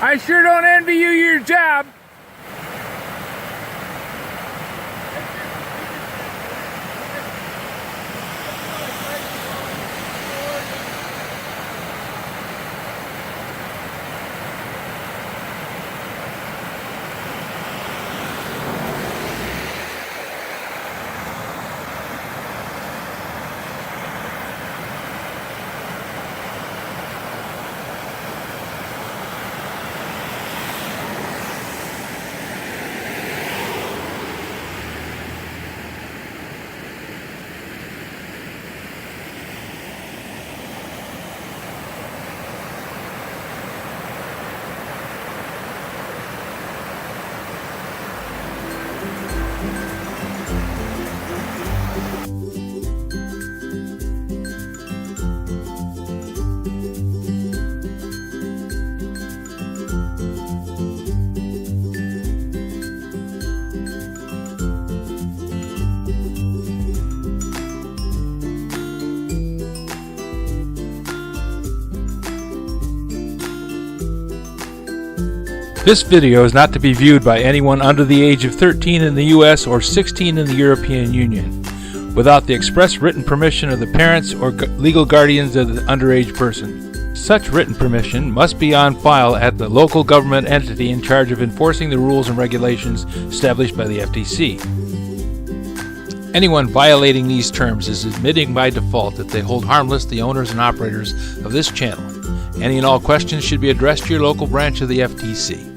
I sure don't envy you your job. This video is not to be viewed by anyone under the age of 13 in the U.S. or 16 in the European Union, without the express written permission of the parents or legal guardians of the underage person. Such written permission must be on file at the local government entity in charge of enforcing the rules and regulations established by the FTC. Anyone violating these terms is admitting by default that they hold harmless the owners and operators of this channel. Any and all questions should be addressed to your local branch of the FTC.